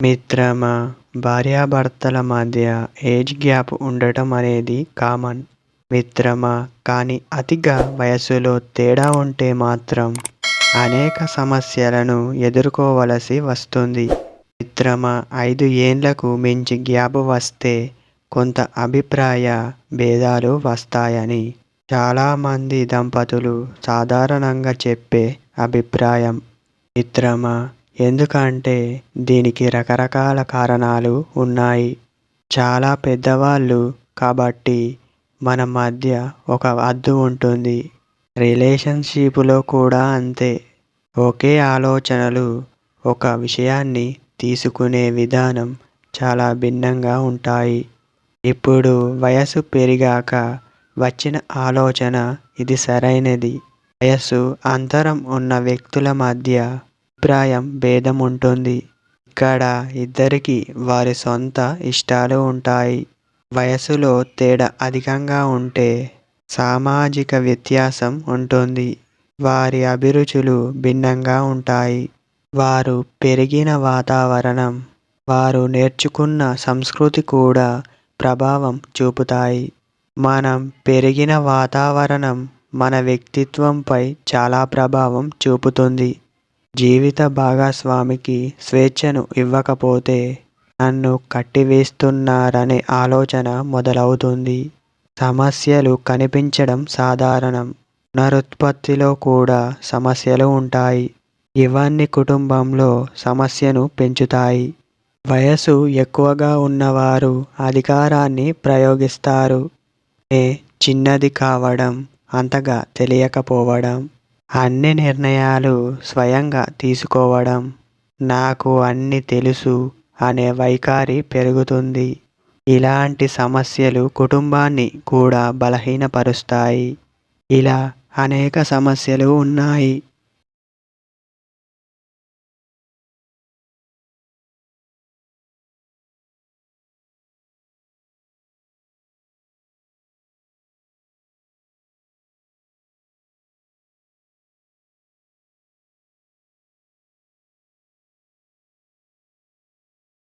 మిత్రమా, భార్యాభర్తల మధ్య ఏజ్ గ్యాప్ ఉండటం అనేది కామన్ మిత్రమా. కానీ అతిగా వయసులో తేడా ఉంటే మాత్రం అనేక సమస్యలను ఎదుర్కోవలసి వస్తుంది మిత్రమా. 5 ఏండ్లకు మించి గ్యాప్ వస్తే కొంత అభిప్రాయ భేదాలు వస్తాయని చాలామంది దంపతులు సాధారణంగా చెప్పే అభిప్రాయం మిత్రమా. ఎందుకంటే దీనికి రకరకాల కారణాలు ఉన్నాయి. చాలా పెద్దవాళ్ళు కాబట్టి మన మధ్య ఒక హద్దు ఉంటుంది. రిలేషన్షిప్లో కూడా అంతే. ఒకే ఆలోచనలు, ఒక విషయాన్ని తీసుకునే విధానం చాలా భిన్నంగా ఉంటాయి. ఇప్పుడు వయసు పెరిగాక వచ్చిన ఆలోచన ఇది సరైనది. వయస్సు అంతరం ఉన్న వ్యక్తుల మధ్య అభిప్రాయం భేదం ఉంటుంది. ఇక్కడ ఇద్దరికీ వారి సొంత ఇష్టాలు ఉంటాయి. వయసులో తేడా అధికంగా ఉంటే సామాజిక వ్యత్యాసం ఉంటుంది. వారి అభిరుచులు భిన్నంగా ఉంటాయి. వారు పెరిగిన వాతావరణం, వారు నేర్చుకున్న సంస్కృతి కూడా ప్రభావం చూపుతాయి. మనం పెరిగిన వాతావరణం మన వ్యక్తిత్వంపై చాలా ప్రభావం చూపుతుంది. జీవిత భాగస్వామికి స్వేచ్ఛను ఇవ్వకపోతే నన్ను కట్టివేస్తున్నారనే ఆలోచన మొదలవుతుంది. సమస్యలు కనిపించడం సాధారణం. పునరుత్పత్తిలో కూడా సమస్యలు ఉంటాయి. ఇవన్నీ కుటుంబంలో సమస్యను పెంచుతాయి. వయసు ఎక్కువగా ఉన్నవారు అధికారాన్ని ప్రయోగిస్తారు. చిన్నది కావడం, అంతగా తెలియకపోవడం, అన్ని నిర్ణయాలు స్వయంగా తీసుకోవడం, నాకు అన్నీ తెలుసు అనే వైఖరి పెరుగుతుంది. ఇలాంటి సమస్యలు కుటుంబాన్ని కూడా బలహీనపరుస్తాయి. ఇలా అనేక సమస్యలు ఉన్నాయి.